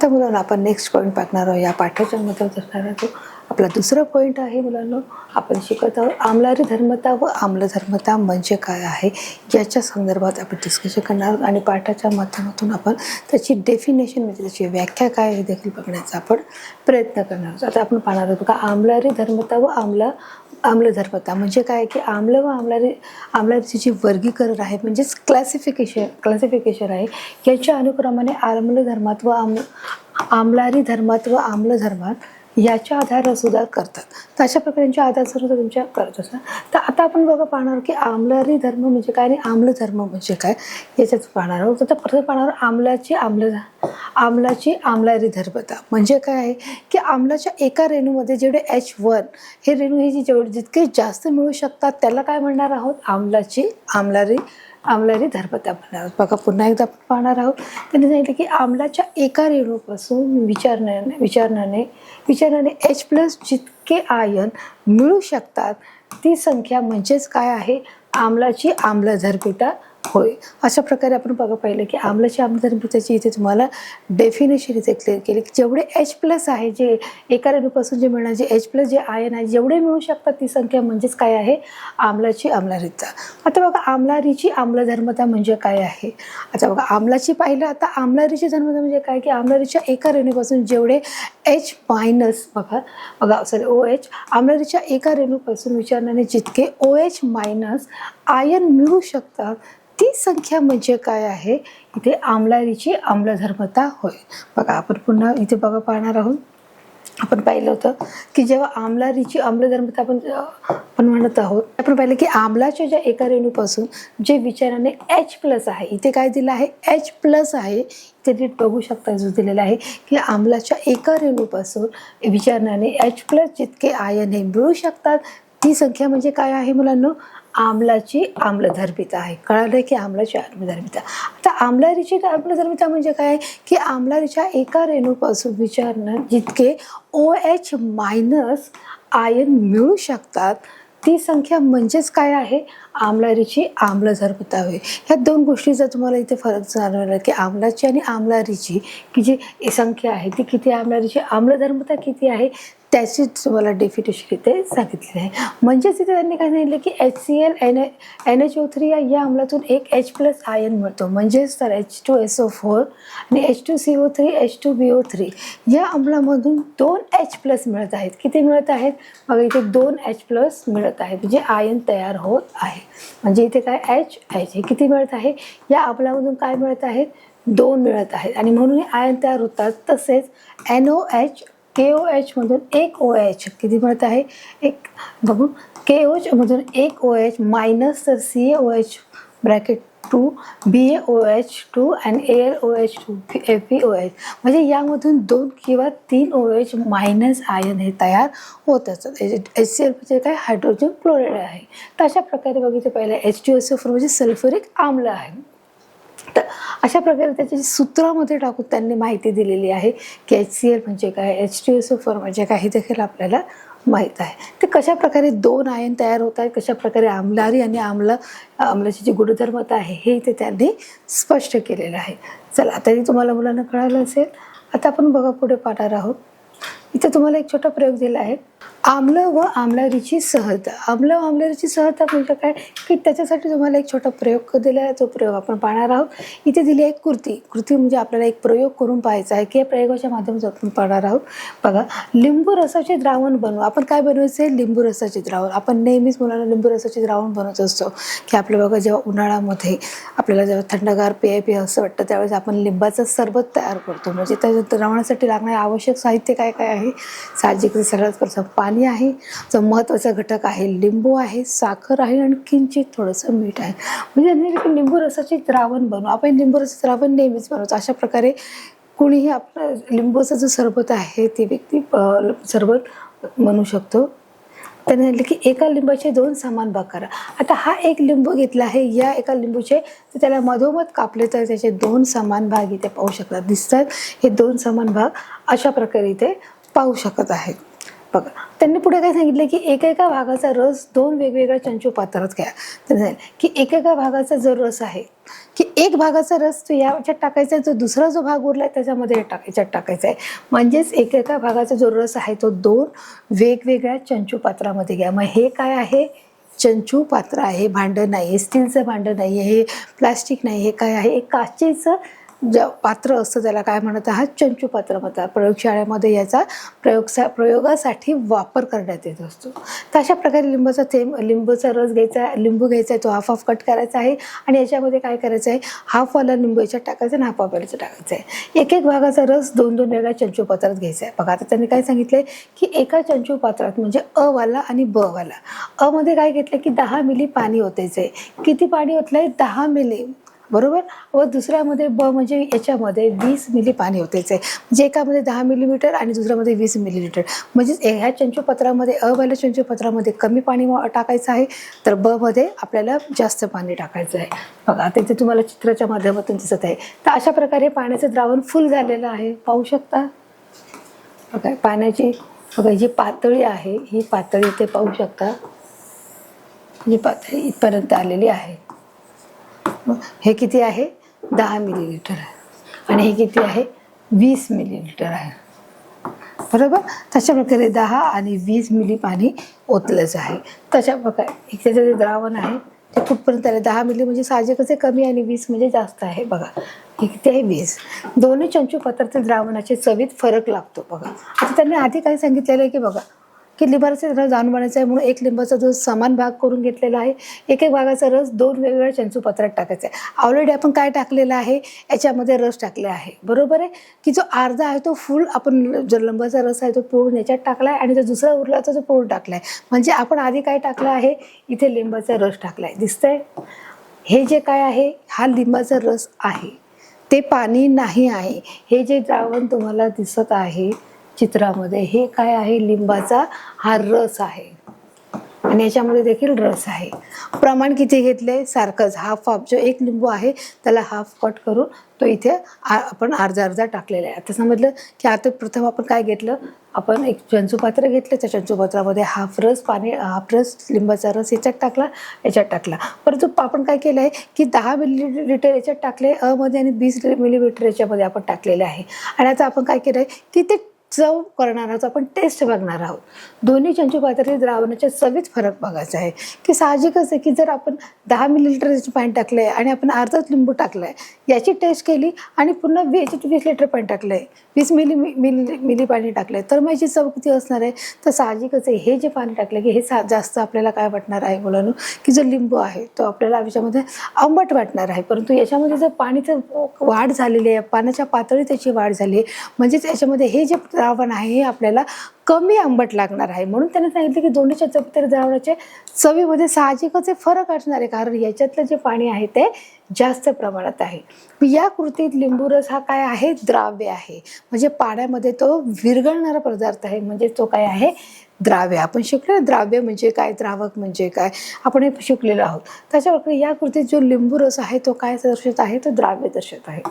आता मुलांना आपण नेक्स्ट पॉईंट पाहणार आहोत. या पाठाच्या मध्ये असणारा तो आपला दुसरा पॉईंट आहे. मुलांना आपण शिकत आहोत आम्लारी धर्मता व आम्लधर्मता म्हणजे काय आहे याच्या संदर्भात आपण डिस्कशन करणार आहोत आणि पाठाच्या माध्यमातून आपण त्याची डेफिनेशन म्हणजे त्याची व्याख्या काय हे देखील बघण्याचा आपण प्रयत्न करणार आहोत. आता आपण पाहणार आहोत बघा, आम्लारी धर्मता व आम्लधर्मता म्हणजे काय की आम्ल व आम्लारीची जी वर्गीकरण आहे म्हणजेच क्लासिफिकेशन आहे याच्या अनुक्रमाने आम्लधर्मात व आम्लारी धर्मात व आम्लधर्मात याच्या आधारावर सुद्धा करतात. तर अशा प्रकारच्या आधारावर सुद्धा तुमच्या करत असतात. तर आता आपण बघा पाहणार की आम्लारी धर्म म्हणजे काय आणि आम्लधर्म म्हणजे काय याच्यात पाहणार आहोत. तर प्रथम पाहणार आम्लाची आम्लारी धर्मता म्हणजे काय आहे की आम्लाच्या एका रेणूमध्ये जेवढे H1 हे रेणू हे जितके जास्त मिळू शकतात त्याला काय म्हणणार आहोत, आम्लाची आम्लारी धर्मता म्हणणार आहोत. बघा पुन्हा एकदा आपण पाहणार आहोत. त्यांनी सांगितलं की आम्लाच्या एका रेणूपासून विचारणाने H+ जितके आयन मिळू शकतात ती संख्या म्हणजेच काय आहे, आम्लाची आम्लधर्मिता होय. अशा प्रकारे आपण बघा पाहिलं की आम्लाची आम्लधर्मिताची इथे तुम्हाला डेफिनेशन इथे क्लिअर केली की जेवढे H+ आहे जे एका रेणूपासून जे मिळणार जे H+ जे आयन आहे जेवढे मिळू शकतात ती संख्या म्हणजेच काय आहे, आम्लाची आम्लधर्मिता. आता बघा आम्लारीची आम्लधर्मता म्हणजे काय आहे. आता बघा आम्लाची पाहिलं, आता आम्लारीची धर्मता म्हणजे काय की आम्लारीच्या एका रेणूपासून जेवढे OH आम्लारीच्या एका रेणूपासून विचारणाने जितके OH- आयन मिळू शकतात ती संख्या म्हणजे काय आहे, इथे आम्लारीची आम्लधर्मता होय. बघा आपण पुन्हा इथे बघा पाहणार आहोत. आपण पाहिलं होतं की जेव्हा आम्लारीची आम्लधर्मता आपण म्हणत आहोत आपण पाहिलं की आम्लाच्या ज्या एका रेणूपासून जे विचाराने H+ आहे इथे काय दिलं आहे, H+ आहे. इथे नीट बघू शकता जो दिलेला आहे की आम्लाच्या एका रेणूपासून विचारणाने H+ जितके आयन हे मिळू शकतात ती संख्या म्हणजे काय आहे मुलांना, आम्लाची आम्लधर्मिता आहे. कळालं की आम्लाची आम्लधर्मिता. आता आम्लारीची आम्लधर्मिता म्हणजे काय की आम्लारीच्या एका रेणूपासून विचारणं जितके OH- आयन मिळू शकतात ती संख्या म्हणजेच काय आहे, आम्लारीची आम्लधर्मिता होय. ह्या दोन गोष्टीचा तुम्हाला इथे फरक जाणवला की आम्लाची आणि आम्लारीची की जी संख्या आहे ती किती, आम्लारीची आम्लधर्मिता किती आहे त्याची तुम्हाला डेफिनेशन इथे सांगितली आहे. म्हणजेच इथे त्यांनी काय सांगितलं की HCl NHO3 या अम्लातून एक H+ आयन मिळतो म्हणजेच तर H2SO4 आणि H2CO3 H2BO3 या अम्लामधून 2 H+ मिळत आहेत. किती मिळत आहेत बघा इथे 2 H+ मिळत आहेत म्हणजे आयन तयार होत आहे. म्हणजे इथे काय H हे किती मिळत आहे, या अम्लामधून काय मिळत आहेत, 2 मिळत आहेत आणि म्हणून हे आयन तयार होतात. तसेच NOH KOH मधून एक OH किती मिळत आहे, एक बघू KOH मधून एक OH मायनस तर CaOH (2) BaOH2 आणि AlOH2 FeOH म्हणजे यामधून 2 किंवा 3 OH मायनस आयन हे तयार होत असतात. HCl म्हणजे काय, हायड्रोजन क्लोराईड आहे. तर अशा प्रकारे बघितलं पहिलं H2SO4 म्हणजे सल्फ्युरिक आम्ल आहे. तर अशा प्रकारे त्याच्या सूत्रामध्ये टाकून त्यांनी माहिती दिलेली आहे की HCl म्हणजे काय, H2SO4 म्हणजे काय हे देखील आपल्याला माहीत आहे. ते कशा प्रकारे 2 आयन तयार होत आहेत, कशा प्रकारे आम्लारी आणि आम्लाची जी गुणधर्मता आहे हे इथे त्यांनी स्पष्ट केलेलं आहे. चला आता तुम्हाला मुलांना कळालं असेल. आता आपण बघा पुढे पाहणार आहोत. इथे तुम्हाला एक छोटा प्रयोग दिला आहे, आम्ल व आम्लारीची सहजता. आम्ल व आम्लारीची सहजता म्हणजे काय की त्याच्यासाठी तुम्हाला एक छोटा प्रयोग दिला आहे. तो प्रयोग आपण पाहणार आहोत. इथे दिली आहे कृती म्हणजे आपल्याला एक प्रयोग करून पाहायचा आहे की या प्रयोगाच्या माध्यमातून आपण पाहणार आहोत. बघा, लिंबू रसाचे द्रावण बनवू. आपण काय बनवायचं आहे, लिंबू रसाचे द्रावण. आपण नेहमीच मुलांना लिंबू रसाचे द्रावण बनवत असतो की आपल्या बघा जेव्हा उन्हाळ्यामध्ये आपल्याला जेव्हा थंडगार पेय असं वाटतं त्यावेळेस आपण लिंबाचं सरबत तयार करतो. म्हणजे त्या द्रावणासाठी लागणारे आवश्यक साहित्य काय काय आहे, साहजिक सर्वात प्रथम पाणी आहे, जो महत्त्वाचा घटक आहे, लिंबू आहे, साखर आहे आणि किंचित थोडंसं मीठ आहे. म्हणजे लिंबू रसाचे द्रावण बनवू. आपण लिंबू रसाचे द्रावण नेहमीच बनवतो. अशा प्रकारे कुणीही आपलं लिंबूचा जो सरबत आहे ती व्यक्ती सरबत बनवू शकतो. त्याने सांगितलं की एका लिंबाचे 2 समान भाग करा. आता हा एक लिंबू घेतला आहे, या एका लिंबूचे त्याला मधोमध कापले तर त्याचे 2 समान भाग इथे पाहू शकतात, दिसतात. हे 2 समान भाग अशा प्रकारे इथे पाहू शकत आहेत. बघा त्यांनी पुढे काय सांगितलं की एकेका भागाचा रस 2 वेगवेगळ्या चंचू पात्रात घ्या. तर झालं की एकेका भागाचा जो रस आहे की एक भागाचा रस तो याच्यात टाकायचा आहे, जो दुसरा जो भाग उरला आहे त्याच्यामध्ये याच्यात टाकायचा आहे. म्हणजेच एकेका भागाचा जो रस आहे तो 2 वेगवेगळ्या चंचू पात्रामध्ये घ्या. मग हे काय आहे, चंचू पात्र आहे, भांडं नाही आहे, स्टीलचं भांडं नाही आहे, हे प्लास्टिक नाही, हे काय आहे, एक काचेचं पात्र असतं, त्याला काय म्हणत आहात, चंचू पात्र म्हणतात. प्रयोगशाळेमध्ये याचा प्रयोगासाठी वापर करण्यात येत असतो. तर अशा प्रकारे लिंबूचा रस घ्यायचा, लिंबू घ्यायचा आहे, तो हाफ कट करायचा आहे आणि याच्यामध्ये काय करायचं आहे, हाफवाला लिंबू याच्यात टाकायचं आणि हाफ वाल्याचं टाकायचं आहे. एक एक भागाचा रस 2-2 वेगळ्या चंचू पात्रात घ्यायचा आहे. बघा आता त्यांनी काय सांगितलंय की एका चंचू पात्रात म्हणजे अ वाला आणि ब वाला, अ मध्ये काय घेतलं की 10 मिली पाणी ओतायचं आहे. किती पाणी ओतलंय, 10 मिली, बरोबर. व दुसऱ्यामध्ये ब म्हणजे याच्यामध्ये 20 मिली पाणी ओतायचं आहे. म्हणजे एकामध्ये 10 मिलीमीटर आणि दुसऱ्यामध्ये 20 मिलीलीटर. म्हणजेच ह्या चंचूपत्रामध्ये वाल्या चंचूपत्रामध्ये कमी पाणी टाकायचं आहे, तर ब मध्ये आपल्याला जास्त पाणी टाकायचं आहे. बघा ते तुम्हाला चित्राच्या माध्यमातून दिसत आहे. तर अशा प्रकारे पाण्याचं द्रावण फुल झालेलं आहे, पाहू शकता. बघा पाण्याची बघा जी पातळी आहे, ही पातळी इथे पाहू शकता, ही पातळी इथपर्यंत आलेली आहे. हे किती आहे, 10 मिलीलीटर आहे आणि हे किती आहे, 20 मिलीलीटर आहे, बरोबर. तशा प्रकारे 10 आणि 20 मिली पाणी ओतलंच आहे. तशा प्रकारे त्याचं जे द्रावण आहे ते कुठपर्यंत आलं, 10 मिली म्हणजे साहजिकच कमी आणि 20 म्हणजे जास्त आहे. बघा हे किती आहे, 20. दोन्ही चंचू पात्रातील द्रावणाचे चवीत फरक लागतो. बघा आता त्यांनी आधी काय सांगितलेलं आहे की बघा की लिंबाचा रस जाणून बनायचा आहे, म्हणून एक लिंबाचा जो समान भाग करून घेतलेला आहे, एक एक भागाचा रस 2 वेगवेगळ्या चंचू पात्रात टाकायचा आहे. ऑलरेडी आपण काय टाकलेलं आहे, याच्यामध्ये रस टाकले आहे, बरोबर आहे. की जो अर्धा आहे तो फुल आपण जो लिंबाचा रस आहे तो पूर्ण याच्यात टाकला आहे आणि जो दुसरा उरला तो पूर्ण टाकला आहे. म्हणजे आपण आधी काय टाकलं आहे, इथे लिंबाचा रस टाकला आहे, दिसतंय. हे जे काय आहे, हा लिंबाचा रस आहे, ते पाणी नाही आहे. हे जे द्रावण तुम्हाला दिसत आहे चित्रामध्ये, हे काय आहे, लिंबाचा हा रस आहे आणि याच्यामध्ये देखील रस आहे. प्रमाण किती घेतले, सारखंच, हाफ जो एक लिंबू आहे त्याला हाफ कट करून तो इथे आपण अर्धा टाकलेला आहे. आता समजलं की आता प्रथम आपण काय घेतलं, आपण एक चंचूपात्र घेतलं, त्या चंचूपात्रामध्ये हाफ रस लिंबाचा रस याच्यात टाकला. परंतु आपण काय केलं आहे की 10 मिलीलीटर याच्यात टाकले अ मध्ये आणि 20 मिलीलीटर याच्यामध्ये आपण टाकलेले आहे. आणि आता आपण काय केलं आहे की ते चव करणार आहोत, आपण टेस्ट बघणार आहोत. दोन्ही चंचूपात्रातील द्रावणाच्या चवीत फरक बघायचा आहे. की साहजिकच आहे की जर आपण 10 मिलीलीटर पाणी टाकलं आहे आणि आपण अर्धाच लिंबू टाकलं आहे, याची टेस्ट केली आणि पुन्हा 20 लिटर पाणी टाकलं आहे, 20 मिली पाणी टाकलं आहे, तर मग याची चव किती असणार आहे. तर साहजिकच आहे हे जे पाणी टाकलं की हे जास्त आपल्याला काय वाटणार आहे मुलांनो, की जो लिंबू आहे तो आपल्याला याच्यामध्ये आंबट वाटणार आहे. परंतु याच्यामध्ये जर पाणीचं वाढ झालेली आहे, पाण्याच्या पातळीत त्याची वाढ झाली आहे, म्हणजेच याच्यामध्ये हे जे द्रावण आहे हे आपल्याला कमी आंबट लागणार आहे. म्हणून त्यांनी सांगितलं की दोन्ही चंचूपात्र द्रावणाचे चवीमध्ये साहजिकच फरक असणार आहे, कारण याच्यातलं जे पाणी आहे ते जास्त प्रमाणात आहे. या कृतीत लिंबू रस हा काय आहे, द्राव्य आहे, म्हणजे पाण्यामध्ये तो विरघळणारा पदार्थ आहे, म्हणजे तो काय आहे, द्राव्य. आपण शिकलो द्राव्य म्हणजे काय, द्रावक म्हणजे काय, आपण हे शिकलेलो आहोत. त्याच्याप्रकारे या कृतीत जो लिंबू रस आहे तो काय दर्शवत आहे, तो द्राव्य दर्शवत आहे.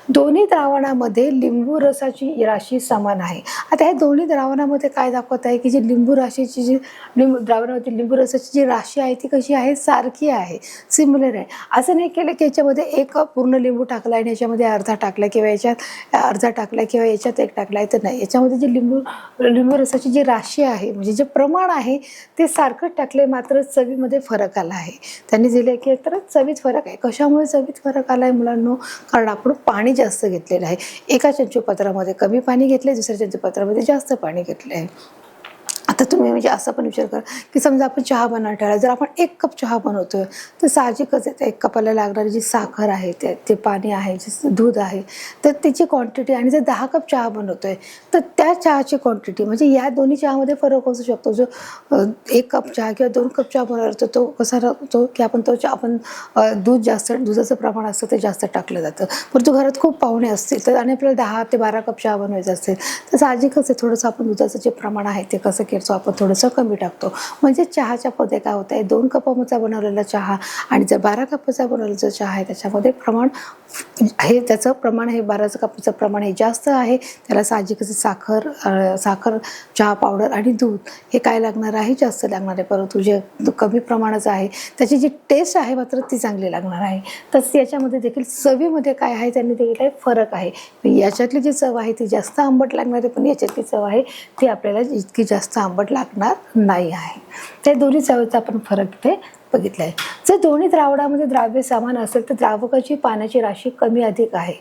दोन्ही द्रावणामध्ये लिंबू रसाची राशी समान आहे. आता ह्या दोन्ही द्रावणामध्ये काय दाखवत आहे की जी लिंबू राशीची जी द्रावणामध्ये लिंबू रसाची जी राशी आहे ती कशी आहे, सारखी आहे, सिमिलर आहे. असं नाही केलं की याच्यामध्ये एक पूर्ण लिंबू टाकला आणि याच्यामध्ये अर्धा टाकला किंवा याच्यात अर्धा टाकला किंवा याच्यात एक टाकला आहे, तर नाही. याच्यामध्ये जी लिंबू रसाची जी राशी आहे म्हणजे जे प्रमाण आहे ते सारखंच टाकले, मात्र चवीमध्ये फरक आला आहे. त्यांनी दिले की तर चवीत फरक आहे. कशामुळे चवीत फरक आला आहे मुलांनो, कारण आपण पाणी जास्त घेतलेलं आहे. एका चंचूपात्रामध्ये कमी पाणी घेतले, दुसऱ्या चंचूपात्रामध्ये जास्त पाणी घेतले आहे. आता तुम्ही म्हणजे असा पण विचार करा की समजा आपण चहा बनवायला ठेवला, जर आपण 1 कप चहा बनवतोय तर साहजिकच आहे 1 कपाला लागणारी जी साखर आहे, ते पाणी आहे, जे दूध आहे, तर त्याची क्वांटिटी, आणि जर 10 कप चहा बनवतोय तर त्या चहाची क्वांटिटी, म्हणजे या दोन्ही चहामध्ये फरक असू शकतो. जो 1 कप चहा किंवा 2 कप चहा बनवतो तो कसा राहतो की आपण दुधाचं प्रमाण असतं ते जास्त टाकलं जातं. परंतु घरात खूप पाहुणे असतील तर आणि आपल्याला 10 ते 12 कप चहा बनवायचं असेल तर साहजिकच आहे थोडंसं आपण दुधाचं जे प्रमाण आहे ते कसं करतो आपण थोडंसं कमी टाकतो. म्हणजे चहाच्या मध्ये काय होतं आहे, 2 कपाचा बनवलेला चहा आणि जर 12 कपाचा बनवलेला चहा आहे त्याच्यामध्ये प्रमाण हे त्याचं प्रमाण हे 12 कपाचं प्रमाण हे जास्त आहे. त्याला साहजिकच साखर, चहा पावडर आणि दूध हे काय लागणार आहे, जास्त लागणार आहे. परंतु जे कमी प्रमाणाचं आहे त्याची जी टेस्ट आहे मात्र ती चांगली लागणार आहे. तसं याच्यामध्ये देखील चवीमध्ये काय आहे त्यांनी दिलेला फरक आहे. याच्यातली जी चव आहे ती जास्त आंबट लागणार आहे, पण याच्यातली चव आहे ती आपल्याला इतकी जास्त आंबट लागणार नाही आहे. त्या दोन्ही चवीचा आपण फरक इथे बघितला आहे. जर दोन्ही द्रावणामध्ये द्राव्य समान असेल तर द्रावकाची पाण्याची राशी कमी अधिक आहे.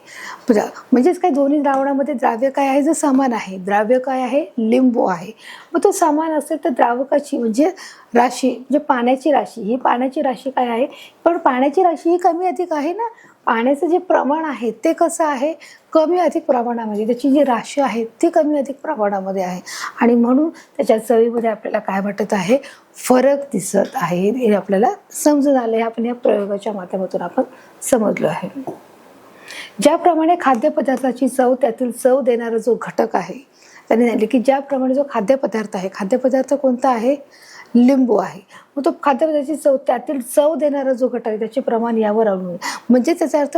म्हणजेच काय, दोन्ही द्रावणामध्ये द्राव्य काय आहे, जर समान आहे, द्राव्य काय आहे, लिंबू आहे, मग तो समान असेल तर द्रावकाची म्हणजे राशी म्हणजे पाण्याची राशी, ही पाण्याची राशी काय आहे, पण पाण्याची राशी ही कमी अधिक आहे ना. पाण्याचं जे प्रमाण आहे ते कसं आहे, कमी अधिक प्रमाणामध्ये, त्याची जी राशी आहे ती कमी अधिक प्रमाणामध्ये आहे आणि म्हणून त्याच्या चवीमध्ये आपल्याला काय वाटत आहे, फरक दिसत आहे. हे आपल्याला समजून आले, आपण या प्रयोगाच्या माध्यमातून आपण समजलो आहे. ज्याप्रमाणे खाद्यपदार्थाची चव त्यातील चव देणारा जो घटक आहे, त्यांनी सांगितले की ज्याप्रमाणे जो खाद्यपदार्थ आहे, खाद्यपदार्थ कोणता आहे, लिंबू आहे, मग तो खाद्यपदार्थाची चव त्यातील चव देणारा जो घटक आहे त्याचे प्रमाण यावर अवलंबून. म्हणजे त्याचा अर्थ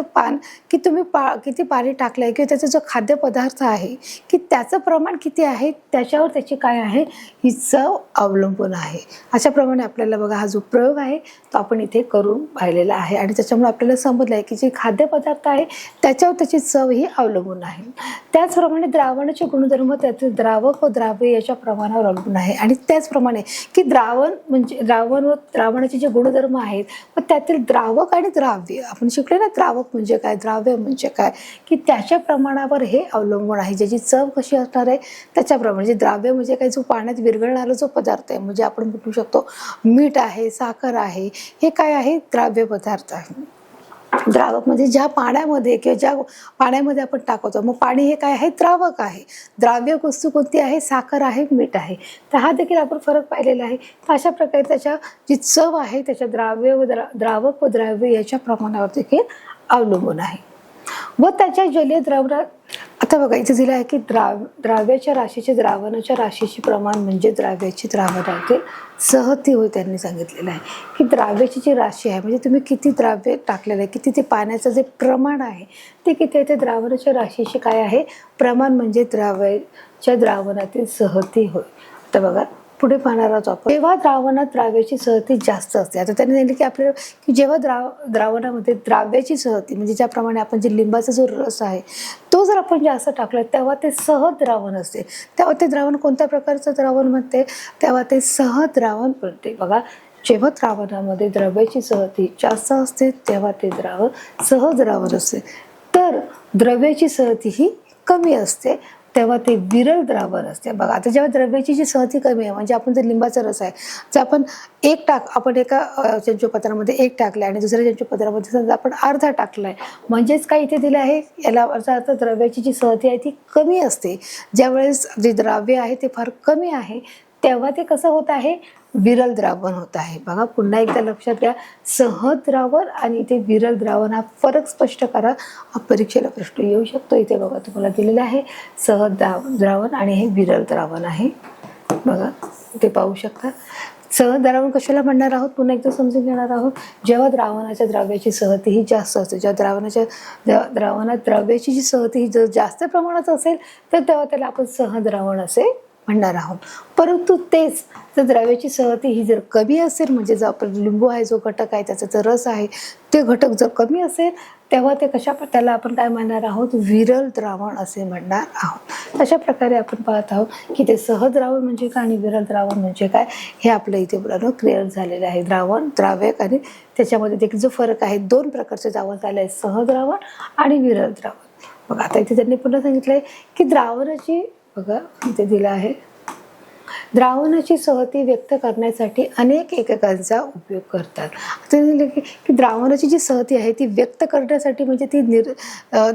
की तुम्ही किती पाणी टाकलंय किंवा त्याचा जो खाद्यपदार्थ आहे की त्याचं प्रमाण किती आहे त्याच्यावर त्याची काय आहे, ही चव अवलंबून आहे. अशाप्रमाणे आपल्याला बघा हा जो प्रयोग आहे तो आपण इथे करून पाहिलेला आहे आणि त्याच्यामुळे आपल्याला समजलं आहे की जे खाद्यपदार्थ आहे त्याच्यावर त्याची चव ही अवलंबून आहे. त्याचप्रमाणे द्रावणाचे गुणधर्म त्यातील द्रावक व द्राव्य याच्या प्रमाणावर अवलंबून आहे आणि त्याचप्रमाणे की द्रावण म्हणजे द्रावण व द्रावणाचे जे गुणधर्म आहेत व त्यातील द्रावक आणि द्राव्य आपण शिकले ना, द्रावक म्हणजे काय, द्राव्य म्हणजे काय, की त्याच्या प्रमाणावर हे अवलंबून आहे. ज्याची चव कशी असणार आहे त्याच्याप्रमाणे. म्हणजे द्राव्य म्हणजे काय, जो पाण्यात विरघळणारा जो पदार्थ आहे, म्हणजे आपण म्हणू शकतो मीठ आहे, साखर आहे, हे काय आहे, द्राव्य पदार्थ आहे. द्रावक म्हणजे ज्या पाण्यामध्ये किंवा ज्या पाण्यामध्ये आपण टाकतो, मग पाणी हे काय आहे, द्रावक आहे. द्राव्य वस्तू कोणती आहे, साखर आहे, मीठ आहे. तर हा देखील आपण फरक पाहिलेला आहे. तर अशा प्रकारे त्याच्या जी चव आहे त्याच्या द्रावक व द्राव्य याच्या प्रमाणावर देखील अवलंबून आहे. व त्याच्या जलीय द्रावणात आता बघा इथे दिलं आहे की द्राव्याच्या राशीचे द्रावणाच्या राशीचे प्रमाण म्हणजे द्राव्याची द्रावणातील सहती होय. त्यांनी सांगितलेलं आहे की द्राव्याची जी राशी आहे म्हणजे तुम्ही किती द्राव्य टाकलेलं आहे, किती ते पाण्याचं जे प्रमाण आहे ते किती आहे, ते द्रावणाच्या राशीचे काय आहे, प्रमाण म्हणजे द्राव्याच्या द्रावणातील सहती होय. आता बघा पुढे पाहणार आहोत आपण. जेव्हा द्रावणात द्राव्याची सहती जास्त असते, आता त्यांनी सांगितलं की आपल्याला की जेव्हा द्रावणामध्ये द्राव्याची सहती म्हणजे ज्याप्रमाणे आपण जे लिंबाचा जो रस आहे तो जर आपण जास्त टाकला तेव्हा ते सहज द्रावण असते. तेव्हा ते द्रावण कोणत्या प्रकारचं द्रावण म्हणते, तेव्हा ते सहज द्रावण बनते. बघा जेव्हा द्रावणामध्ये द्रव्याची सहती जास्त असते तेव्हा ते द्रावण सहज द्रावण असते. तर द्रव्याची सहती ही कमी असते तेव्हा ते विरल द्रावण असते. बघा आता जेव्हा द्रव्याची जी सहती कमी आहे म्हणजे आपण जर लिंबाचा रस आहे जर आपण आपण एका चंचोपत्रामध्ये 1 टाकलं आणि दुसऱ्या चंचोपत्रामध्ये समजा आपण अर्धा टाकलाय, म्हणजेच काय इथे दिलं आहे, याला अर्थ द्रव्याची जी सहती आहे ती कमी असते. ज्यावेळेस जे द्राव्य आहे ते फार कमी आहे तेव्हा ते कसं होत आहे, विरल द्रावण होत आहे. बघा पुन्हा एकदा लक्षात घ्या, सहज द्रावण आणि इथे विरल द्रावण हा फरक स्पष्ट करा. हा परीक्षेला प्रश्न येऊ शकतो. इथे बघा तुम्हाला दिलेलं आहे सहज द्रावण आणि हे विरल द्रावण आहे. बघा ते पाहू शकता. सहज द्रावण कशाला म्हणणार आहोत पुन्हा एकदा समजून घेणार आहोत. जेव्हा द्रावणाच्या द्राव्याची सहती ही जास्त असते, जेव्हा द्रावणात द्रव्याची जी सहती ही जर जास्त प्रमाणात असेल तर तेव्हा त्याला आपण सहज द्रावण असे म्हणणार आहोत. परंतु तेच जर द्रव्याची सहती ही जर कमी असेल म्हणजे जर आपण लिंबू आहे जो घटक आहे त्याचा जो रस आहे ते घटक जर कमी असेल तेव्हा ते त्याला आपण काय म्हणणार आहोत, विरल द्रावण असे म्हणणार आहोत. अशा प्रकारे आपण पाहत आहोत की ते सहज द्रावण म्हणजे काय आणि विरल द्रावण म्हणजे काय हे आपल्या इथे मुलांना क्लिअर झालेलं आहे. द्रावण, द्राव्यक आणि त्याच्यामध्ये देखील जो फरक आहे 2 प्रकारचे द्रावण झाले आहे, सहज द्रावण आणि विरल द्रावण. बघा आता इथे त्यांनी पुन्हा सांगितलंय की द्रावणाची बघा इथे दिलं आहे, द्रावणाची सहती व्यक्त करण्यासाठी अनेक एककांचा उपयोग करतात. की द्रावणाची जी सहती आहे ती व्यक्त करण्यासाठी म्हणजे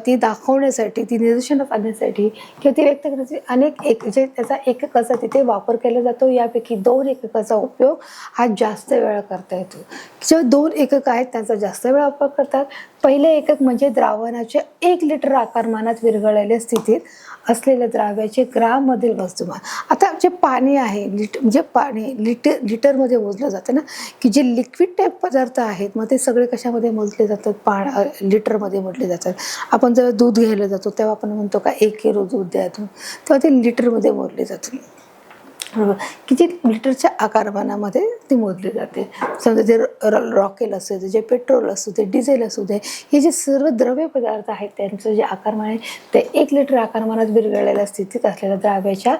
ती दाखवण्यासाठी, ती निदर्शनात आणण्यासाठी किंवा ती व्यक्त करण्यासाठी अनेक त्याचा एककाचा तिथे वापर केला जातो. यापैकी 2 एककाचा उपयोग हा जास्त वेळा करता येतो. जेव्हा 2 एकक आहेत त्याचा जास्त वेळा वापर करतात. पहिले एकक म्हणजे द्रावणाचे 1 लिटर आकारमानात विरघळलेल्या स्थितीत असलेल्या द्राव्याचे ग्राम मधील वस्तुमान. आता जे पाणी पाणी आहे म्हणजे पाणी लिटरमध्ये मोजलं जातं ना, की जे लिक्विड टाईप पदार्थ आहेत मग ते सगळे कशामध्ये मोजले जातात, लिटरमध्ये मोजले जातात. आपण जेव्हा दूध घ्यायला जातो तेव्हा आपण म्हणतो का 1 किलो दूध द्या तेव्हा ते लिटरमध्ये मोजले जाते. बरोबर, किती लिटरच्या आकारमानामध्ये ती मोजली जाते. समजा जे रॉकेल असू दे, जे पेट्रोल असू दे, डिझेल असू दे, हे जे सर्व द्रव्य पदार्थ आहेत त्यांचं जे आकारमान आहे ते 1 लिटर आकारमानात विरघळलेल्या स्थितीत असलेल्या द्राव्याच्या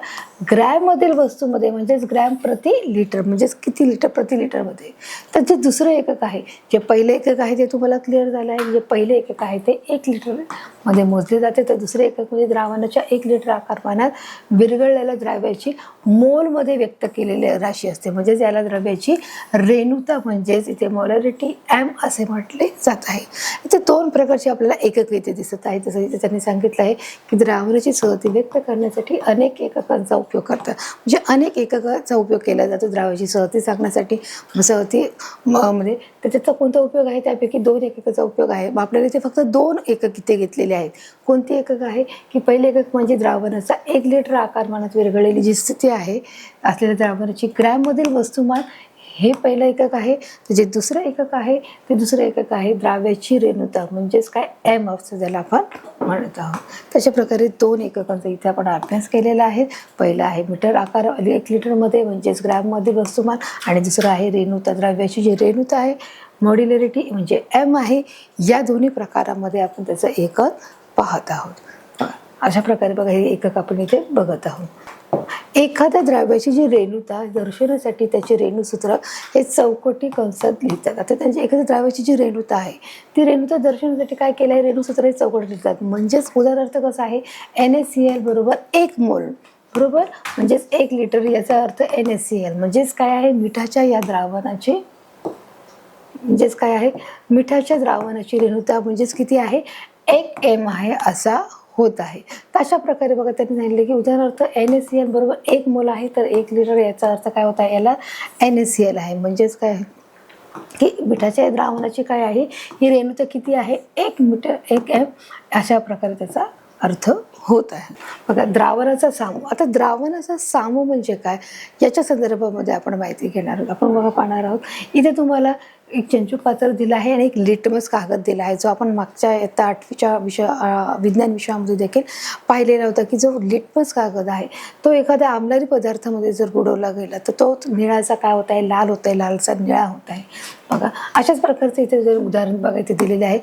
ग्रॅममधील वस्तूमध्ये म्हणजेच ग्रॅम प्रति लिटर म्हणजेच किती लिटर प्रति लिटरमध्ये. तर जे दुसरं एकक आहे, जे पहिले एकक आहे ते तुम्हाला क्लिअर झालं आहे. जे पहिले एकक आहे ते 1 लिटरमध्ये मोजले जाते, तर दुसरे एकक म्हणजे द्रावणाच्या 1 लिटर आकारमानात विरघळलेल्या द्राव्याची मोलमध्ये व्यक्त केलेली राशी असते. म्हणजेच याला द्रव्याची रेणुता म्हणजेच इथे मोलॅरिटी एम असे म्हटले जात आहे. इथे 2 प्रकारचे आपल्याला एकक इथे दिसत आहे. जसं इथे त्यांनी सांगितलं आहे की द्रावणाची सहती व्यक्त करण्यासाठी अनेक एककांचा उपयोग करतात. म्हणजे अनेक एककाचा उपयोग केला जातो द्रावणाची सहती सांगण्यासाठी. सहती मध्ये तर त्याचा कोणता उपयोग आहे, त्यापैकी 2 एककाचा उपयोग आहे. आपल्याला इथे फक्त 2 एकक इथे घेतलेले आहेत. कोणती एकक आहे की पहिले एकक म्हणजे द्रावणाचा 1 लिटर आकारमानात विरघळलेली जी स्थिती आहे असलेल्या द्रावणाची ग्रॅममधील वस्तुमान हे पहिलं एकक आहे. तर जे दुसरं एकक आहे ते दुसरं एकक आहे द्राव्याची रेणुता म्हणजेच काय एम असं ज्याला आपण म्हणत आहोत. तशा प्रकारे 2 एककांचा इथे आपण अभ्यास केलेला आहे. पहिलं आहे मीटर आकार 1 लिटरमध्ये म्हणजेच ग्रॅममध्ये वस्तुमान, आणि दुसरं आहे रेणुता, द्राव्याची जी रेणुता आहे मॉड्युलॅरिटी म्हणजे एम आहे. या दोन्ही प्रकारामध्ये आपण त्याचं एकक पाहत आहोत. अशा प्रकारे बघा हे एकक आपण इथे बघत आहोत. एखाद्या द्रव्याची जी रेणुता दर्शवण्यासाठी त्याचे रेणुसूत्र हे चौकटी कंसात लिहितात. आता त्यांची एखाद्या द्रव्याची जी रेणुता आहे ती रेणुता दर्शवण्यासाठी काय केलं आहे, रेणुसूत्र हे चौकटी लिहितात. म्हणजेच उदाहरणार्थ कसं आहे, NaCl बरोबर 1 मोल बरोबर म्हणजेच 1 लिटर, याचा अर्थ NaCl म्हणजेच काय आहे, मिठाच्या या द्रावणाची म्हणजेच काय आहे, मिठाच्या द्रावणाची रेणुता म्हणजेच किती आहे, 1 m आहे असा होत आहे. तर अशा प्रकारे बघा त्यांनी सांगितले की उदाहरणार्थ NaCl बरोबर 1 मोल आहे तर 1 लिटर, याचा अर्थ काय होता, याला NaCl आहे. म्हणजेच काय की मिठाच्या द्रावणाची काय आहे ही रेणुता किती आहे, 1 मीटर 1 m अशा प्रकारे त्याचा अर्थ होत आहे. बघा द्रावणाचा सामू. आता द्रावणाचा सामू म्हणजे काय याच्या संदर्भामध्ये आपण माहिती घेणार आहोत. आपण बघा पाहणार आहोत इथे तुम्हाला एक चंचू पात्र दिला आहे आणि एक लिटमस कागद दिला आहे, जो आपण मागच्या इयत्ता 8वीच्या विज्ञान विषयामध्ये देखील पाहिलेला होता की जो लिटमस कागद आहे तो एखाद्या आम्लारी पदार्थामध्ये जर बुडवला गेला तर तो निळाचा काय होत आहे, लाल होत आहे, लालचा निळा होत आहे. बघा अशाच प्रकारचं इथे जर उदाहरण बघा इथे दिलेले आहे.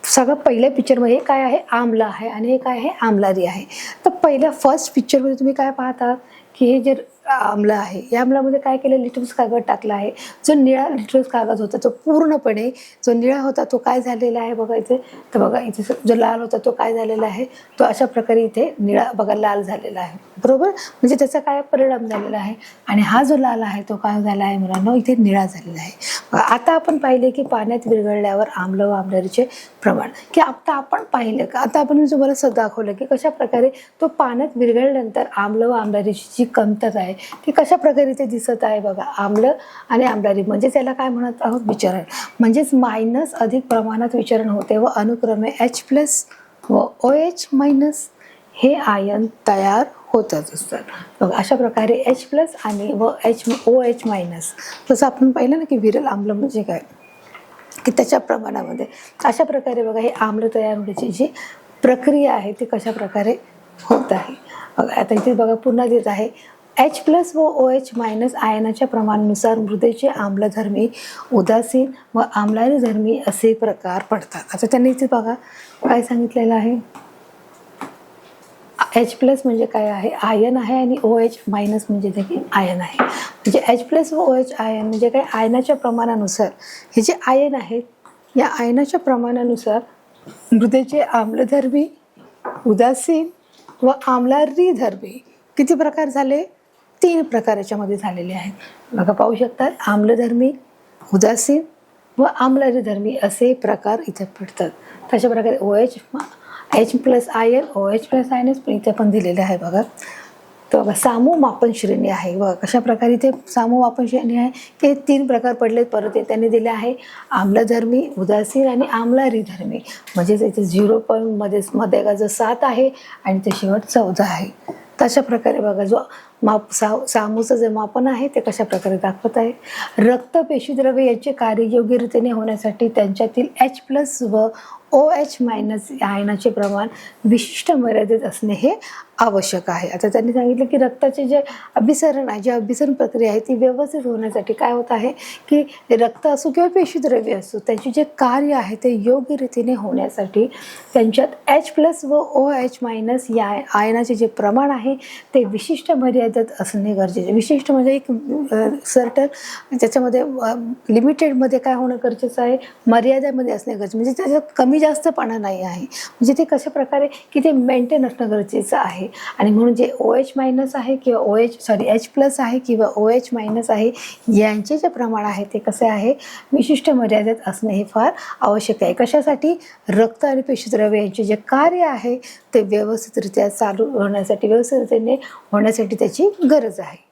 सगळं पहिल्या पिक्चरमध्ये काय आहे, आम्ल आहे आणि हे काय आहे, आम्लारी आहे. तर पहिल्या फर्स्ट पिक्चरमध्ये तुम्ही काय पाहतात की हे जे आम्ल आहे या आम्लामध्ये काय केलं, लिटमस कागद टाकला आहे. जो निळा लिटमस कागद होता तो पूर्णपणे, जो निळा होता तो काय झालेला आहे बघा इथे, तर बघा इथे जो लाल होता तो काय झालेला आहे, तो अशा प्रकारे इथे निळा बघा लाल झालेला आहे बरोबर. म्हणजे त्याचा काय परिणाम झालेला आहे. आणि हा जो लाल आहे तो काय झाला आहे मुलांना, इथे निळा झालेला आहे. आता आपण पाहिले की पाण्यात विरघळल्यावर आम्ल व आम्लारीचे प्रमाण, की आता आपण पाहिलं का, आता आपण तुम्हाला सगळं दाखवलं की कशा प्रकारे तो पाण्यात विरघळल्यानंतर आम्ल व आम्लारीची जी कमतरता आहे ती कशा प्रकारे इथे दिसत आहे. बघा आम्ल आणि आम्लारी म्हणजे त्याला काय म्हणत आहोत, विचरण. म्हणजेच मायनस अधिक प्रमाणात विचरण होते व अनुक्रमे H+ व OH- हे आयन तयार होतच असतात. बघा अशा प्रकारे H+ आणि व OH- जसं आपण पाहिलं ना की विरल आम्ल म्हणजे काय की त्याच्या प्रमाणामध्ये, अशा प्रकारे बघा हे आम्ल तयार होण्याची जी प्रक्रिया आहे ती कशा प्रकारे होत आहे. बघा आता इथे बघा पुन्हा देत आहे, H+ व OH- आयनाच्या प्रमाणानुसार मृदेचे आम्लधर्मी, उदासीन व आम्लारी धर्मी असे प्रकार पडतात. आता त्यांनी इथे बघा काय सांगितलेलं आहे, H+ म्हणजे काय आहे, आयन आहे आणि OH- म्हणजे देखील आयन आहे. म्हणजे H+ व OH आयन म्हणजे काय, आयनाच्या प्रमाणानुसार हे जे आयन आहेत या आयनाच्या प्रमाणानुसार मृदेचे आम्लधर्मी, उदासीन व आम्लारी धर्मी किती प्रकार झाले, 3 प्रकार याच्यामध्ये झालेले आहेत. बघा पाहू शकतात, आम्लधर्मी, उदासीन व आम्लारी धर्मी असे प्रकार इथे पडतात. तशा प्रकारे H+ आयन, OH+ आयन इथे पण दिलेले आहे बघा. तर बघा सामू मापन श्रेणी आहे. बघा कशा प्रकारे इथे सामू मापन श्रेणी आहे की 3 प्रकार पडले. परत त्यांनी दिले आहे आम्लधर्मी, उदासीन आणि आम्लारी धर्मी. म्हणजेच इथे 0 मध्ये का जो 7 आहे आणि ते शेवट 14 आहे. तशा प्रकारे बघा जो सामूचं जे मापन आहे ते कशा प्रकारे दाखवत आहे. रक्त पेशीद्रव्य यांचे कार्य योग्य रीतीने होण्यासाठी त्यांच्यातील H+ व OH- आयनाचे प्रमाण विशिष्ट मर्यादेत असणे हे आवश्यक आहे. आता त्यांनी सांगितलं की रक्ताचे जे अभिसरण आहे, जी अभिसरण प्रक्रिया आहे ती व्यवस्थित होण्यासाठी काय होत आहे की रक्त असो किंवा पेशीद्रव्य असो, त्यांचे जे कार्य आहे ते योग्य रीतीने होण्यासाठी त्यांच्यात H+ व OH- या आयनाचे जे प्रमाण आहे ते विशिष्ट मर्यादेत असणे गरजेचे. विशिष्ट म्हणजे एक सर्टन त्याच्यामध्ये लिमिटेडमध्ये काय होणं गरजेचं आहे, मर्यादेमध्ये असणे गरजेचं, म्हणजे त्याच्यात कमी जास्त पाणं नाही आहे, म्हणजे ते कशा प्रकारे की ते मेंटेन असणं गरजेचं आहे. आणि म्हणून जे OH- आहे किंवा H+ आहे किंवा OH- आहे यांचे जे प्रमाण आहे ते कसे आहे, विशिष्ट मर्यादेत असणे हे फार आवश्यक आहे. कशासाठी, रक्त आणि पेशीद्रव्य यांचे जे कार्य आहे ते व्यवस्थितरित्या चालू होण्यासाठी, व्यवस्थितरित्याने होण्यासाठी त्याची गरज आहे.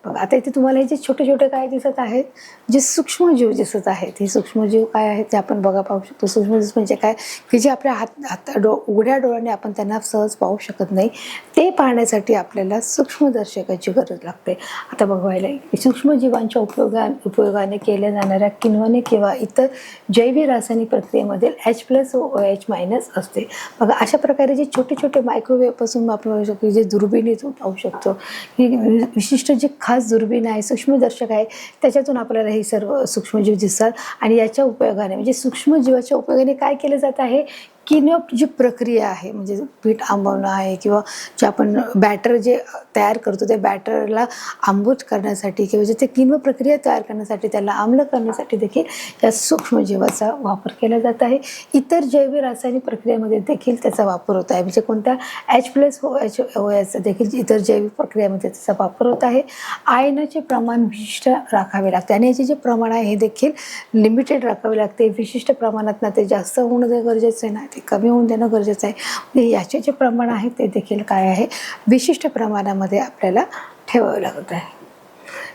बघा आता इथे तुम्हाला हे जे छोटे छोटे काय दिसत आहेत, जे सूक्ष्मजीव दिसत आहेत, हे सूक्ष्मजीव काय आहेत ते आपण पाहू शकतो. सूक्ष्मजीव म्हणजे काय की जे आपल्या उघड्या डोळ्याने आपण त्यांना सहज पाहू शकत नाही, ते पाहण्यासाठी आपल्याला सूक्ष्मदर्शकाची गरज लागते. आता बघायला सूक्ष्मजीवांच्या उपयोगाने केल्या जाणाऱ्या किण्वने किंवा इतर जैविक रासायनिक प्रक्रियेमध्ये H+ व OH- असते. बघा अशा प्रकारे जे छोटे छोटे मायक्रोवेव्ह पासून आपण पाहू शकतो, जे दुर्बिणीतून पाहू शकतो, की विशिष्ट जे खास दुर्बीण आहे, सूक्ष्मदर्शक आहे, त्याच्यातून आपल्याला हे सर्व सूक्ष्मजीव दिसतात. आणि याच्या उपयोगाने म्हणजे सूक्ष्मजीवाच्या उपयोगाने काय केलं जात आहे, किण्व जी प्रक्रिया आहे, म्हणजे पीठ आंबवणं आहे किंवा जे आपण बॅटर जे तयार करतो त्या बॅटरला आंबूट करण्यासाठी किंवा जे ते किण्व प्रक्रिया तयार करण्यासाठी, त्याला आम्ल करण्यासाठी देखील या सूक्ष्मजीवाचा वापर केला जात आहे. इतर जैविक रासायनिक प्रक्रियेमध्ये देखील त्याचा वापर होत आहे, म्हणजे कोणत्या H+ व OH देखील इतर जैविक प्रक्रियेमध्ये त्याचा वापर होत आहे. आयनाचे प्रमाण विशिष्ट राखावे लागते आणि याचे जे प्रमाण आहे हे देखील लिमिटेड राखावे लागते. विशिष्ट प्रमाणात ना ते जास्त होणं गरजेचं आहे ना ते कमी होऊन देणं गरजेचं आहे. म्हणजे याचे जे प्रमाण आहे ते देखील काय आहे, विशिष्ट प्रमाणामध्ये आपल्याला ठेवावे लागत आहे.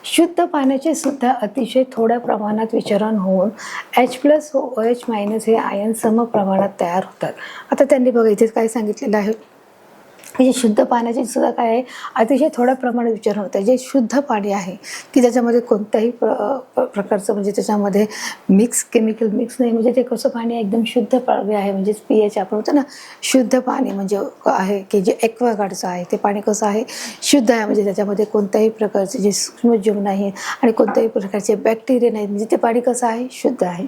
शुद्ध पाण्याचे सुद्धा अतिशय थोड्या प्रमाणात विचरण होऊन H+ व OH- हे आयन सम प्रमाणात तयार होतात. आता त्यांनी बघा इथे काय सांगितलेलं आहे, म्हणजे शुद्ध पाण्याचे सुद्धा काय आहे, अतिशय थोड्या प्रमाणात विचरण होतं. जे शुद्ध पाणी आहे की त्याच्यामध्ये कोणत्याही प्रकारचं म्हणजे त्याच्यामध्ये केमिकल मिक्स नाही, म्हणजे ते कसं पाणी एकदम शुद्ध पाणी आहे, म्हणजे pH आपण होतं ना, शुद्ध पाणी म्हणजे आहे की जे ॲक्वागार्डचं आहे ते पाणी कसं आहे, शुद्ध आहे, म्हणजे त्याच्यामध्ये कोणत्याही प्रकारचे जे सूक्ष्मजीव नाही आणि कोणत्याही प्रकारचे बॅक्टेरिया नाहीत, म्हणजे ते पाणी कसं आहे, शुद्ध आहे.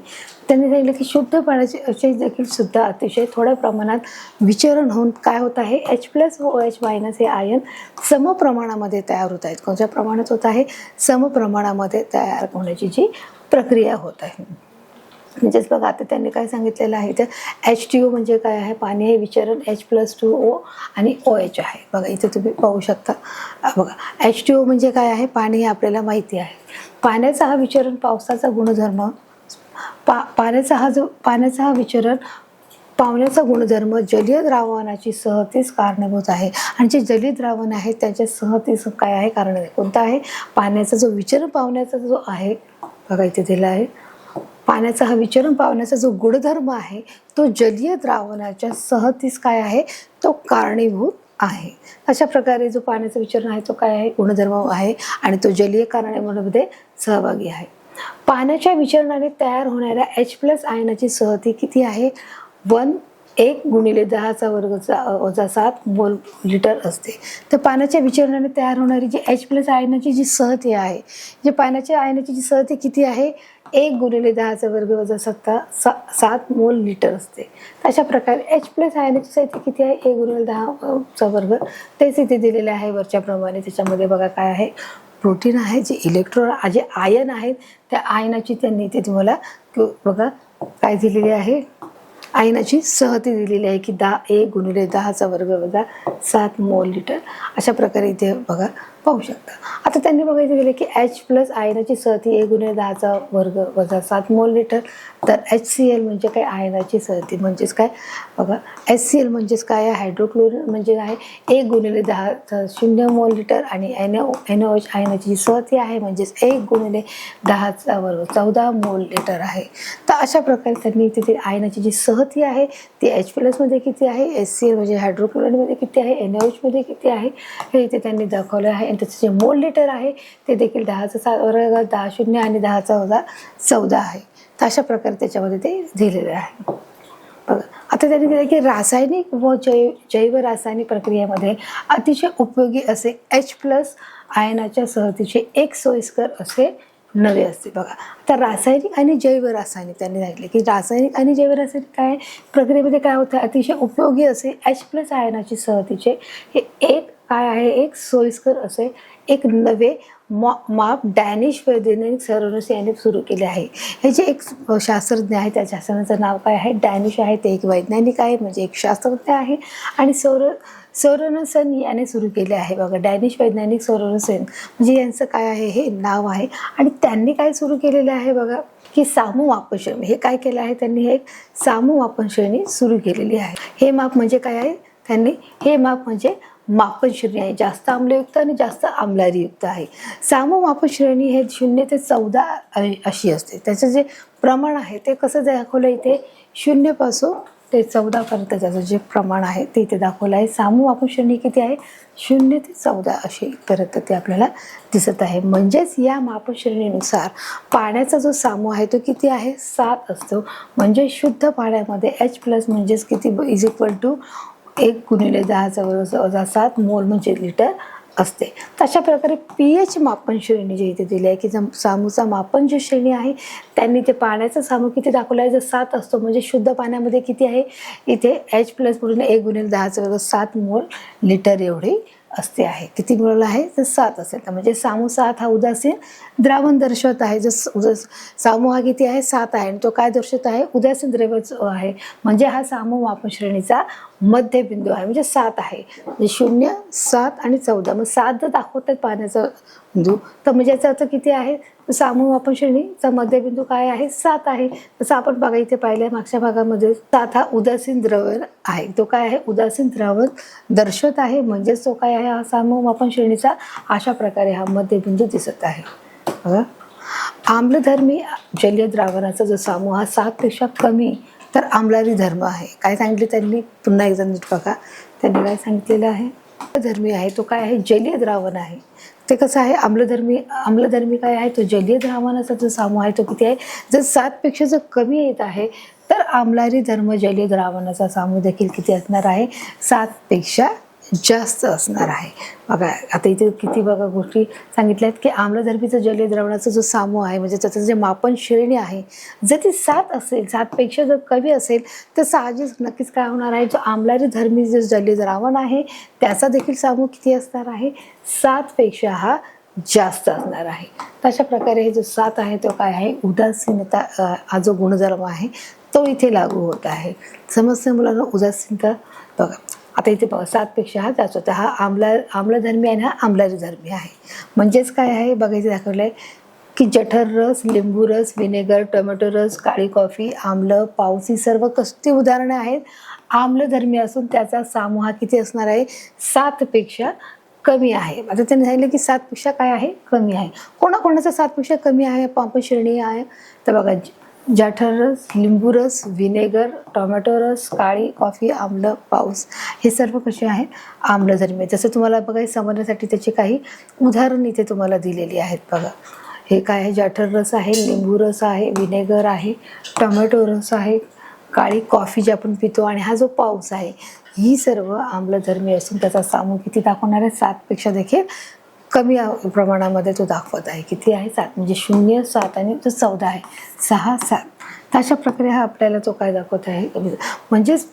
त्यांनी सांगितलं की शुद्ध पाण्याचे देखील सुद्धा अतिशय थोड्या प्रमाणात विचरण होऊन काय होत आहे, H+ व OH- हे आयन सम प्रमाणामध्ये तयार होत आहेत. कोणत्या प्रमाणात होत आहे, सम प्रमाणामध्ये तयार होण्याची जी प्रक्रिया होत आहे. म्हणजेच बघा आता त्यांनी काय सांगितलेलं आहे, तर H2O म्हणजे काय आहे, पाणी हे विचरण H+2O आणि OH आहे. बघा इथे तुम्ही पाहू शकता. बघा H2O म्हणजे काय आहे, पाणी हे आपल्याला माहिती आहे. पाण्याचा हा विचरण पावसाचा गुणधर्म पाण्याचा हा विचरण पावण्याचा गुणधर्म जलीय द्रावणाची सहतीस कारणीभूत आहे. आणि जे जलीय द्रावण आहे त्याच्या सहतीस काय आहे, कारण आहे. कोणता आहे, पाण्याचा जो विचरण पावण्याचा जो आहे, बघा इथे दिला आहे, पाण्याचा हा विचरण पावण्याचा जो गुणधर्म आहे तो जलीय द्रावणाच्या सहतीस काय आहे, तो कारणीभूत आहे. अशा प्रकारे जो पाण्याचं विचरण आहे तो काय आहे, गुणधर्म आहे आणि तो जलीय कारणांमध्ये सहभागी आहे. पाण्याच्या विचरणाने तयार होणाऱ्या H+ आयनाची सहती किती आहे, 1 × 10⁻⁷ मोल लिटर असते. तर पाण्याच्या विचरणाने तयार होणारी जी H+ आयनाची जी सहती आहे, जे पाण्याच्या आयनाची जी सहती किती आहे, 1 × 10⁻⁷ मोल लिटर असते. अशा प्रकारे H+ आयनाची सहती किती आहे, 1 × 10⁻², तेच इथे दिलेले आहे वरच्या प्रमाणे. त्याच्यामध्ये बघा काय आहे, प्रोटीन आहे, जे इलेक्ट्रॉन जे आयन आहेत त्या आयनाची त्यांनी इथे तुम्हाला बघा काय दिलेली आहे, आयनाची सहती दिलेली आहे की 1 × 10⁻⁷ मोल लिटर. अशा प्रकारे इथे बघा पाहू शकता. आता त्यांनी बघायचं गेलं की H+ आयनाची सहती 1 × 10⁻⁷ मोल लिटर. तर HCl म्हणजे काय, आयनाची सहती म्हणजेच काय, बघा HCl म्हणजेच काय आहे, हायड्रोक्लोरिन म्हणजे आहे 1 × 10⁻⁴ मोल लिटर. आणि NaOH आयनाची सहती आहे म्हणजेच 1 × 10⁻14 मोल लिटर आहे. तर अशा प्रकारे त्यांनी तिथे आयनाची जी सहती आहे ती H+ मध्ये किती आहे, HCl म्हणजे हायड्रोक्लोरिन मध्ये किती आहे, NaOH मध्ये किती आहे, हे इथे त्यांनी दाखवलं आहे. आणि त्याचे जे मोल लिटर आहे ते देखील 10⁻⁴ 10 शून्य आणि 10⁻14 आहे. तर अशा प्रकारे त्याच्यामध्ये ते दिलेलं आहे. बघा आता त्यांनी दिलं की रासायनिक व जैव रासायनिक प्रक्रियेमध्ये अतिशय उपयोगी असे H+ आयनाच्या सहतीचे एक सोयीस्कर असे नवे असते. बघा आता रासायनिक आणि जैव रासायनिक त्यांनी सांगितले की रासायनिक आणि जैव रासायनिक काय प्रक्रियेमध्ये काय होतं, अतिशय उपयोगी असे H+ आयनाची सहतीचे हे एक काय आहे, एक सोयीस्कर असे एक नवे माप डॅनिश वैज्ञानिक सरोनस यांनी सुरू केले आहे. हे जे एक शास्त्रज्ञ आहे त्या शास्त्रज्ञाचं नाव काय आहे, डॅनिश आहे. ते एक वैज्ञानिक आहे म्हणजे एक शास्त्रज्ञ आहे आणि सोरोनसन याने सुरू केले आहे. बघा डॅनिश वैज्ञानिक सोरोनसन म्हणजे यांचं काय आहे, हे नाव आहे. आणि त्यांनी काय सुरू केलेलं आहे बघा की सामूमापन श्रेणी. हे काय केलं आहे त्यांनी, हे एक सामूमापन श्रेणी सुरू केलेली आहे. हे माप म्हणजे काय आहे, त्यांनी हे माप म्हणजे मापन श्रेणी आहे, जास्त आम्लयुक्त आणि जास्त आम्लारीयुक्त आहे. सामूमापन श्रेणी हे 0 ते 14 अशी असते. त्याचं जे प्रमाण आहे ते कसं दाखवलं इथे 0 पासून ते 14 पर्यंत त्याचं जे प्रमाण आहे ते इथे दाखवलं आहे. सामूमापन श्रेणी किती आहे, 0 ते 14 अशी पर्यंत ते आपल्याला दिसत आहे. म्हणजेच या मापन श्रेणीनुसार पाण्याचा जो सामू आहे तो किती आहे, 7 असतो. म्हणजे शुद्ध पाण्यामध्ये H+ म्हणजेच किती इज इक्वल टू 1 × 10⁻⁻7 मोल म्हणजे लिटर असते. तशा प्रकारे pH मापन श्रेणी जी इथे दिली आहे की सामूचा मापन जी श्रेणी आहे त्यांनी ते पाण्याचा सामू किती दाखवला आहे, जर 7 असतो म्हणजे शुद्ध पाण्यामध्ये किती आहे, इथे H+ पूर्ण 1 × 10⁻7 मोल लिटर एवढी असते आहे. किती मिळवलं आहे, तर 7 असेल. तर म्हणजे सामू 7 हा उदासीन द्रावण दर्शवत आहे. जर सामू हा किती आहे, 7 आहे आणि तो काय दर्शवत आहे, उदासीन द्रव्यच आहे. म्हणजे हा सामू मापन श्रेणीचा मध्यबिंदू आहे म्हणजे 7 आहे. म्हणजे 0, 7 आणि 14. मग 7 जर दाखवतात पाण्याचा बिंदू तर म्हणजे याचा अर्थ किती आहे, सामू मापन श्रेणीचा मध्यबिंदू काय आहे, 7 आहे. तसं आपण बघा इथे पाहिलंय मागच्या भागामध्ये 7 हा उदासीन द्रव्य आहे. तो काय आहे, उदासीन द्रावण दर्शवत आहे. म्हणजेच तो काय आहे, हा सामू मापन श्रेणीचा अशा प्रकारे हा मध्यबिंदू दिसत आहे. बघा आम्लधर्मी जलीय द्रावणाचा जो सामू हा 7 पेक्षा कमी तर आम्लारी धर्म आहे. काय सांगितले त्यांनी, पुन्हा एकदा नीट बघा. त्यांनी काय सांगितलेलं आहे, आम्लधर्मी आहे तो काय आहे, जलीय द्रावण आहे. ते कसं आहे, आम्लधर्मी काय आहे, तो जलीय द्रावणाचा जो सामू आहे तो किती आहे, जर 7 पेक्षा जर कमी येत आहे तर आम्लारी धर्म जलीय द्रावणाचा सामू देखील किती असणार आहे, 7 पेक्षा जास्त असणार आहे. बघा आता इथे किती बघा गोष्टी सांगितल्यात की आम्लधर्मीचा जलीय द्रावणाचा जो सामू आहे म्हणजे त्याचं जे मापन श्रेणी आहे जर ती 7 असेल, 7 पेक्षा जर कमी असेल तर साहजिक नक्कीच काय होणार आहे, जो आम्लारी धर्मी जे जलीय द्रावण आहे त्याचा देखील सामू किती असणार आहे, 7 पेक्षा हा जास्त असणार आहे. तशा प्रकारे हे जो 7 आहे तो काय आहे, उदासीनता हा जो गुणधर्म आहे तो इथे लागू होत आहे. समस्या मुलांना उदासीनता बघा आता इथे बघा 7 पेक्षा हा जास्त होता. हा आम्लधर्मी आणि हा आम्लारी धर्मी आहे. म्हणजेच काय आहे बघायचं दाखवलं आहे की जठर रस, लिंबू रस, विनेगर, टोमॅटो रस, काळी कॉफी, आम्ल, पाऊस ही सर्व कसली उदाहरणे आहेत, आम्लधर्मी असून त्याचा सामू हा किती असणार आहे, 7 पेक्षा कमी आहे. आता त्यांनी सांगितलं की 7 पेक्षा काय आहे, कमी आहे. कोणाकोणाचा 7 पेक्षा कमी आहे मापन श्रेणी आहे, तर बघा जठर रस, लिंबू रस, विनेगर, टोमॅटो रस, काळी कॉफी, आम्ल, पाऊस हे सर्व कसे आहेत, आम्लधर्मी. जसं तुम्हाला बघा समजण्यासाठी त्याची काही उदाहरण इथे तुम्हाला दिलेली आहेत. बघा हे काय आहे, जठर रस आहे, लिंबू रस आहे, विनेगर आहे, टोमॅटो रस आहे, काळी कॉफी जी आपण पितो आणि हा जो पाऊस आहे ही सर्व आम्लधर्मी असून त्याचा सामू किती दाखवणार आहे, 7 पेक्षा देखील कमी प्रमाणामध्ये तो दाखवत आहे. किती आहे, 7 म्हणजे 0, 7 आणि तो 14 आहे, 6, 7. अशा प्रकारे हा आपल्याला तो काय दाखवत आहे, म्हणजेच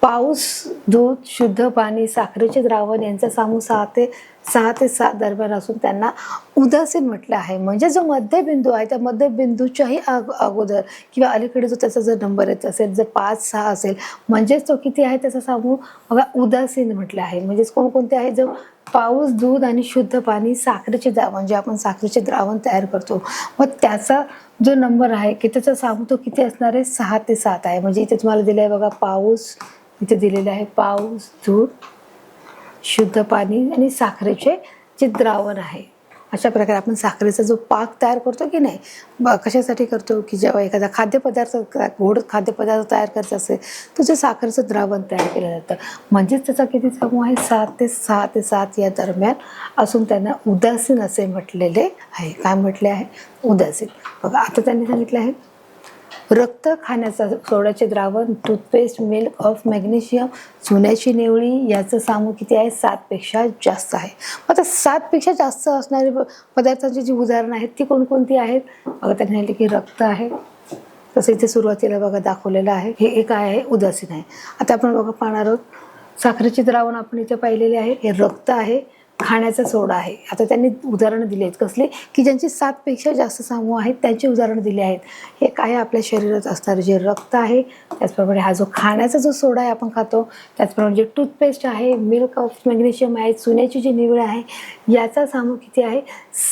पाऊस, दूध, शुद्ध पाणी, साखरेचे द्रावण यांचा सामू 6 ते 7 दरम्यान असून त्यांना उदासीन म्हटलं आहे. म्हणजे जो मध्यबिंदू आहे त्या मध्यबिंदूच्याही अगोदर किंवा अलीकडे जो त्याचा जर नंबर येत असेल, जर 5, 6 असेल म्हणजेच तो किती आहे, त्याचा सामू बघा उदासीन म्हटलं आहे. म्हणजेच कोणकोणते आहे, जो पाऊस, दूध आणि शुद्ध पाणी, साखरेचे द्रावण जे आपण साखरेचे द्रावण तयार करतो मग त्याचा जो नंबर आहे की त्याचा सामू तो किती असणार आहे, 6 ते 7 आहे. म्हणजे इथे तुम्हाला दिलं आहे बघा पाऊस, इथे दिलेलं आहे पाऊस, दूध, शुद्ध पाणी आणि साखरेचे जे द्रावण आहे अशा प्रकारे आपण साखरेचा जो पाक तयार करतो की नाही, कशासाठी करतो की जेव्हा एखादा खाद्यपदार्थ गोड खाद्यपदार्थ तयार करायचा असेल तर जे साखरेचं द्रावण तयार केलं जातं. म्हणजेच त्याचा किती समूह आहे, 7 या दरम्यान असून त्यांना उदासीन असे म्हटलेले आहे. काय म्हटले आहे, उदासीन. बघा आता त्यांनी सांगितलं आहे रक्त, खाण्याचा सोड्याचे द्रावण, toothpaste, milk of magnesium, चुन्याची Nivali याचं सामू किती आहे, 7 पेक्षा जास्त आहे. आता 7 पेक्षा जास्त असणारे पदार्थांची जी उदाहरणं आहेत ती कोणकोणती आहेत. बघा त्यांनी सांगितले की रक्त आहे, तसं इथे सुरुवातीला बघा दाखवलेलं आहे. हे एक आहे उदासीन आहे. आता आपण बघा पाहणार आहोत साखरेचे द्रावण आपण इथे पाहिलेले आहे. हे रक्त आहे, खाण्याचा सोडा आहे. आता त्यांनी उदाहरणं दिली आहेत कसले की ज्यांची 7 पेक्षा जास्त समूह आहेत त्यांची उदाहरणं दिली आहेत. हे काय आपल्या शरीरात असणारे जे रक्त आहे, त्याचप्रमाणे हा जो खाण्याचा जो सोडा आहे आपण खातो, त्याचप्रमाणे जे टूथपेस्ट आहे, मिल्क ऑफ मॅग्नेशियम आहे, चुन्याची जी निवळ आहे, याचा समूह किती आहे,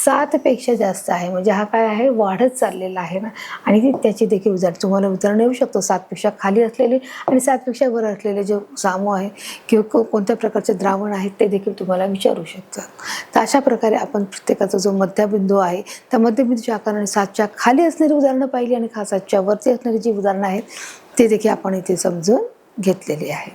7 पेक्षा जास्त आहे. म्हणजे हा काय आहे, वाढत चाललेला आहे ना. आणि त्याची देखील तुम्हाला उदाहरण येऊ शकतो 7 पेक्षा खाली असलेले आणि 7 पेक्षा वर असलेले जे समूह आहे किंवा कोणत्या प्रकारचे द्रावण आहेत ते देखील तुम्हाला विचारू शकतो. तर अशा प्रकारे आपण प्रत्येकाचा जो मध्यबिंदू आहे त्या मध्यबिंदूच्या आकाराने 7च्या खाली असणारी उदाहरणं पाहिली आणि 7च्या वरती असणारी जी उदाहरणं आहेत ते देखील आपण इथे समजून घेतलेली आहे.